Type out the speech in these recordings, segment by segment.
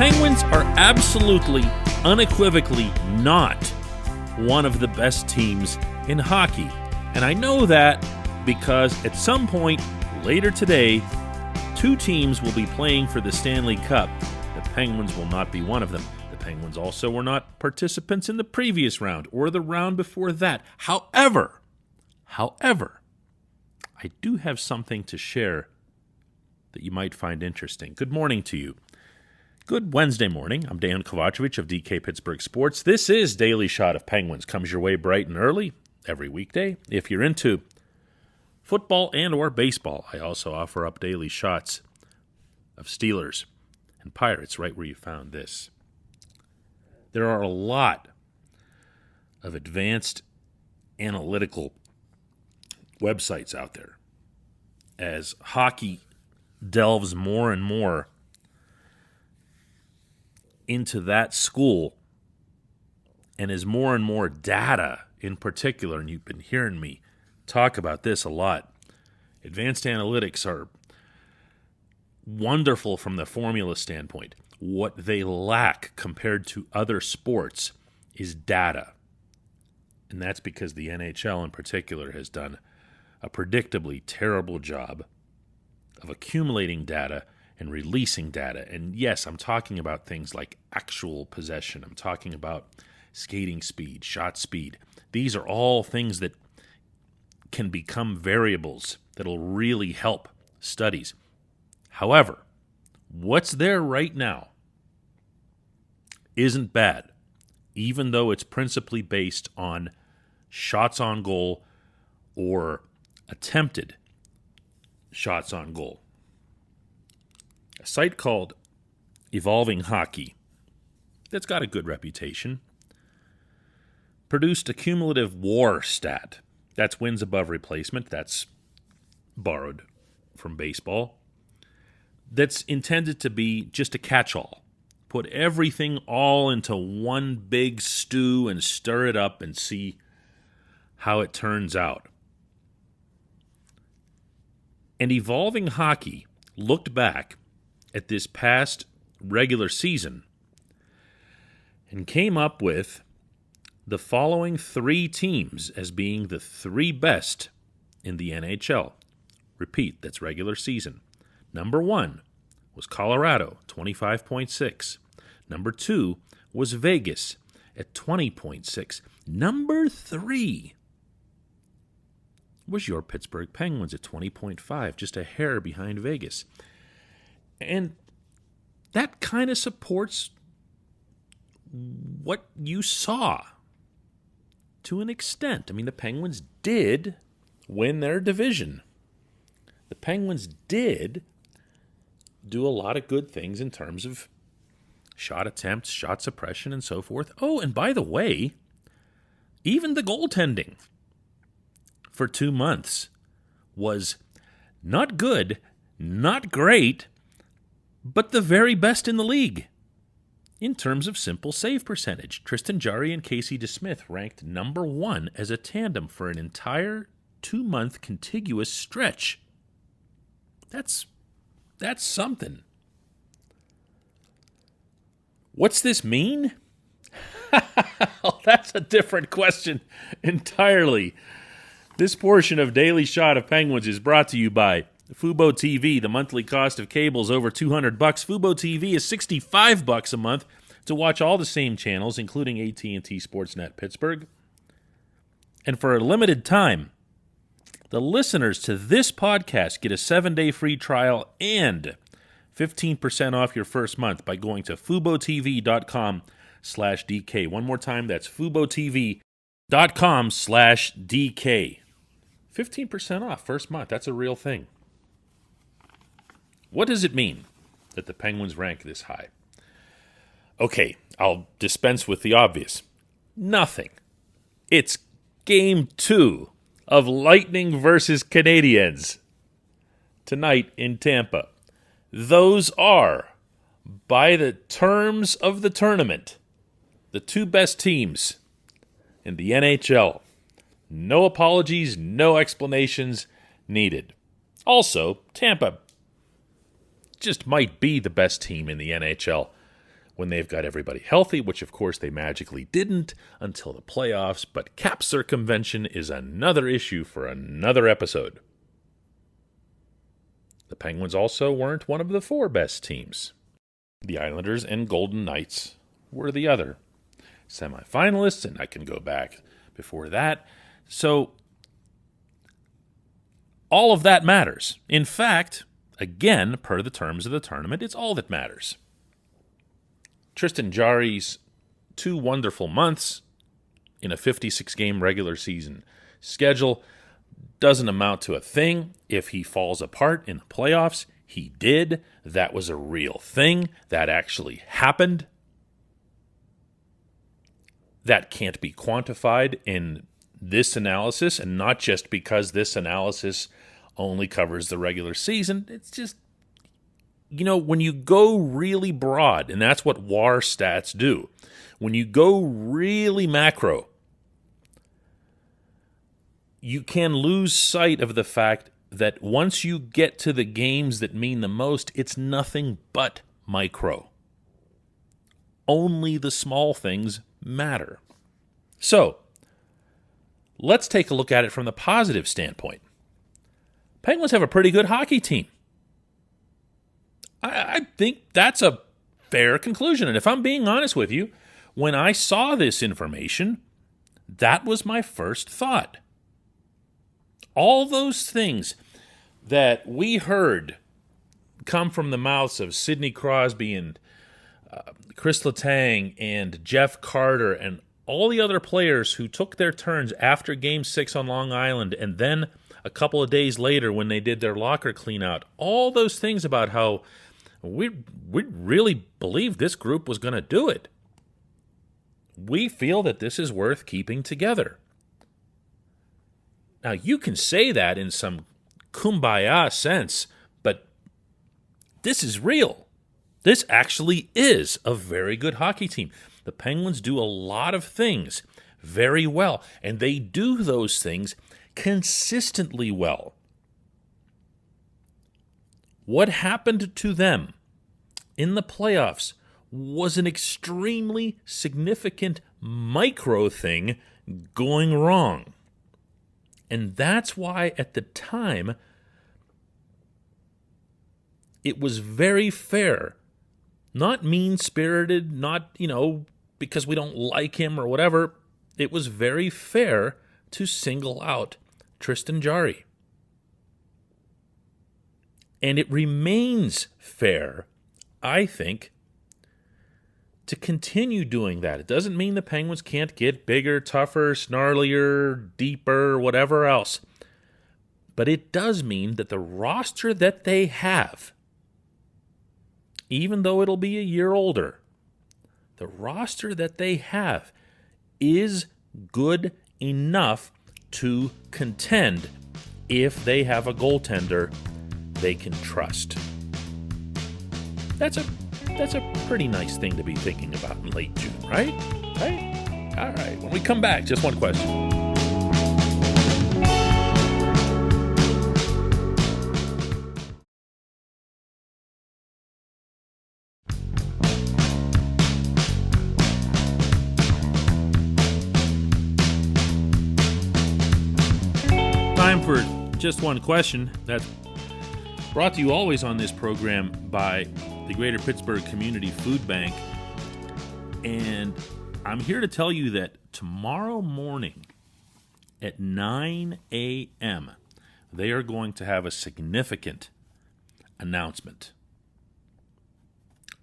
Penguins are absolutely, unequivocally not one of the best teams in hockey. And I know that because at some point later today, two teams will be playing for the Stanley Cup. The Penguins will not be one of them. The Penguins also were not participants in the previous round or the round before that. However, I do have something to share that you might find interesting. Good morning to you. Good Wednesday morning. I'm Dan Kovacevic of DK Pittsburgh Sports. This is Daily Shot of Penguins. Comes your way bright and early every weekday. If you're into football and or baseball, I also offer up daily shots of Steelers and Pirates, right where you found this. There are a lot of advanced analytical websites out there as hockey delves more and more into that school, and as more and more data in particular, and you've been hearing me talk about this a lot, advanced analytics are wonderful from the formula standpoint. What they lack compared to other sports is data. And that's because the NHL in particular has done a predictably terrible job of accumulating data and releasing data. And yes, I'm talking about things like actual possession. I'm talking about skating speed, shot speed. These are all things that can become variables that'll really help studies. However, what's there right now isn't bad, even though it's principally based on shots on goal or attempted shots on goal. A site called Evolving Hockey, that's got a good reputation, produced a cumulative WAR stat. That's wins above replacement. That's borrowed from baseball. That's intended to be just a catch-all. Put everything all into one big stew and stir it up and see how it turns out. And Evolving Hockey looked back at this past regular season and came up with the following three teams as being the three best in the NHL. Repeat, that's regular season. Number 1 was Colorado, 25.6. Number 2 was Vegas at 20.6. Number 3 was your Pittsburgh Penguins at 20.5, just a hair behind Vegas. And that kind of supports what you saw to an extent. I mean, the Penguins did win their division. The Penguins did do a lot of good things in terms of shot attempts, shot suppression, and so forth. Oh, and by the way, even the goaltending for 2 months was not good, not great, but the very best in the league. In terms of simple save percentage, Tristan Jarry and Casey DeSmith ranked number 1 as a tandem for an entire 2-month contiguous stretch. That's something. What's this mean? That's a different question entirely. This portion of Daily Shot of Penguins is brought to you by Fubo TV. The monthly cost of cable is over $200. Fubo TV is $65 a month to watch all the same channels, including AT&T Sportsnet Pittsburgh. And for a limited time, the listeners to this podcast get a 7-day free trial and 15% off your first month by going to FuboTV.com/DK. One more time, that's FuboTV.com/DK. 15% off first month. That's a real thing. What does it mean that the Penguins rank this high? Okay, I'll dispense with the obvious. Nothing. It's Game 2 of Lightning versus Canadiens tonight in Tampa. Those are, by the terms of the tournament, the two best teams in the NHL. No apologies, no explanations needed. Also, Tampa just might be the best team in the NHL when they've got everybody healthy, which of course they magically didn't until the playoffs, but cap circumvention is another issue for another episode. The Penguins also weren't one of the 4 best teams. The Islanders and Golden Knights were the other semifinalists, and I can go back before that. So all of that matters. In fact, again, per the terms of the tournament, it's all that matters. Tristan Jarry's 2 wonderful months in a 56-game regular season schedule doesn't amount to a thing if he falls apart in the playoffs. He did. That was a real thing. That actually happened. That can't be quantified in this analysis, and not just because this analysis only covers the regular season. It's just, when you go really broad, and that's what WAR stats do, when you go really macro, you can lose sight of the fact that once you get to the games that mean the most, it's nothing but micro. Only the small things matter. So, let's take a look at it from the positive standpoint. Penguins have a pretty good hockey team. I think that's a fair conclusion. And if I'm being honest with you, when I saw this information, that was my first thought. All those things that we heard come from the mouths of Sidney Crosby and Chris Letang and Jeff Carter and all the other players who took their turns after Game 6 on Long Island and then a couple of days later when they did their locker cleanout, all those things about how we really believed this group was going to do it. We feel that this is worth keeping together. Now, you can say that in some kumbaya sense, but this is real. This actually is a very good hockey team. The Penguins do a lot of things very well, and they do those things consistently well. What happened to them in the playoffs was an extremely significant micro thing going wrong. And that's why at the time it was very fair, not mean-spirited, not, because we don't like him or whatever. It was very fair to single out Tristan Jarry. And it remains fair, I think, to continue doing that. It doesn't mean the Penguins can't get bigger, tougher, snarlier, deeper, whatever else. But it does mean that the roster that they have, even though it'll be a year older, the roster that they have is good enough to contend if they have a goaltender they can trust. That's a pretty nice thing to be thinking about in late June, right? Right? All right. When we come back, just one question. Time for just one question. That's brought to you always on this program by the Greater Pittsburgh Community Food Bank. And I'm here to tell you that tomorrow morning at 9 a.m., they are going to have a significant announcement.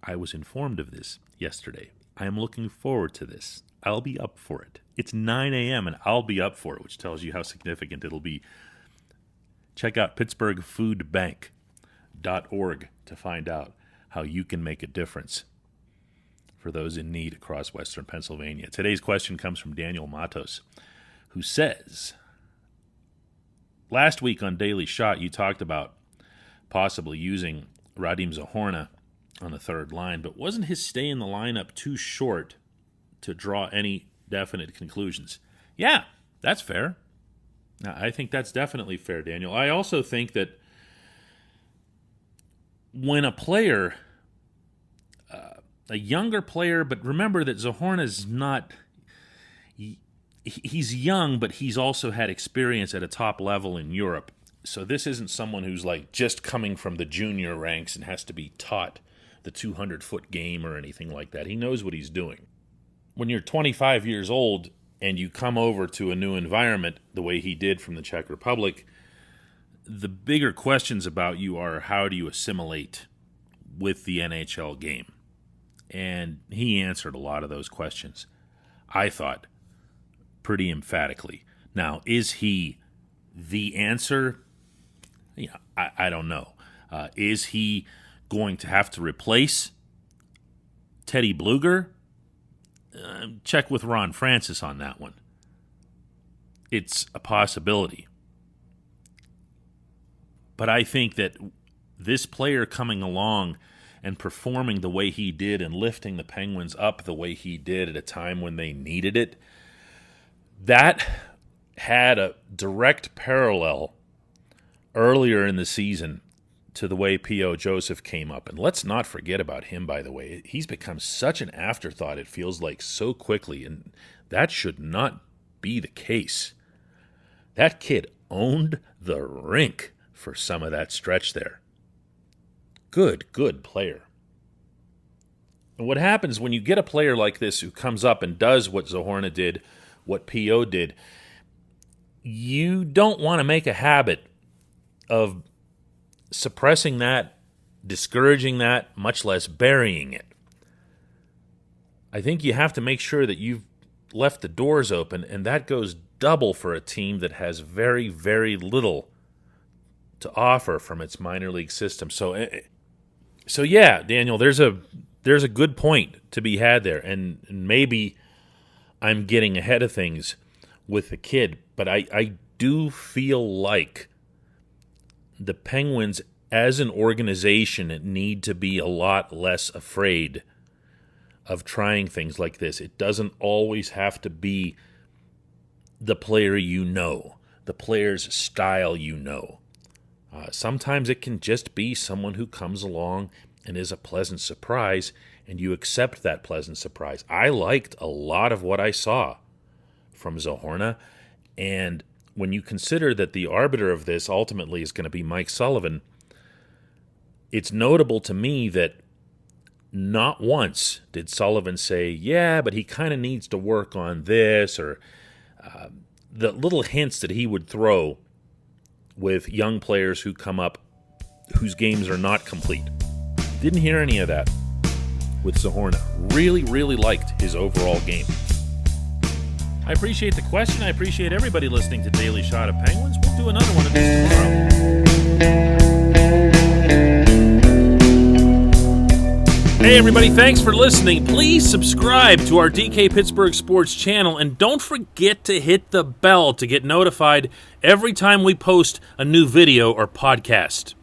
I was informed of this yesterday. I am looking forward to this. I'll be up for it. It's 9 a.m. and I'll be up for it, which tells you how significant it'll be. Check out pittsburghfoodbank.org to find out how you can make a difference for those in need across Western Pennsylvania. Today's question comes from Daniel Matos, who says, last week on Daily Shot, you talked about possibly using Radim Zohorna on the third line, but wasn't his stay in the lineup too short to draw any definite conclusions? Yeah, that's fair. I think that's definitely fair, Daniel. I also think that when a player a younger player, but remember that Zohorna's not... He's young, but he's also had experience at a top level in Europe. So this isn't someone who's like just coming from the junior ranks and has to be taught the 200-foot game or anything like that. He knows what he's doing. When you're 25 years old and you come over to a new environment the way he did from the Czech Republic, the bigger questions about you are how do you assimilate with the NHL game? And he answered a lot of those questions, I thought, pretty emphatically. Now, is he the answer? Yeah, I don't know. Is he going to have to replace Teddy Bluger? Check with Ron Francis on that one. It's a possibility. But I think that this player coming along and performing the way he did and lifting the Penguins up the way he did at a time when they needed it, that had a direct parallel earlier in the season to the way P.O. Joseph came up. And let's not forget about him, by the way. He's become such an afterthought, it feels like, so quickly, and that should not be the case. That kid owned the rink for some of that stretch there. Good player. And what happens when you get a player like this who comes up and does what Zohorna did, what P.O. did, you don't want to make a habit of suppressing that, discouraging that, much less burying it. I think you have to make sure that you've left the doors open, and that goes double for a team that has very, very little to offer from its minor league system. So yeah, Daniel, there's a good point to be had there, and maybe I'm getting ahead of things with the kid, but I do feel like the Penguins as an organization need to be a lot less afraid of trying things like this. It doesn't always have to be the player you know, the player's style you know. Sometimes it can just be someone who comes along and is a pleasant surprise, and you accept that pleasant surprise. I liked a lot of what I saw from Zohorna, and when you consider that the arbiter of this ultimately is going to be Mike Sullivan, it's notable to me that not once did Sullivan say, yeah, but he kind of needs to work on this, or the little hints that he would throw with young players who come up whose games are not complete. Didn't hear any of that with Zohorna. Really liked his overall game. I appreciate the question. I appreciate everybody listening to Daily Shot of Penguins. We'll do another one of these tomorrow. Hey everybody, thanks for listening. Please subscribe to our DK Pittsburgh Sports channel, and don't forget to hit the bell to get notified every time we post a new video or podcast.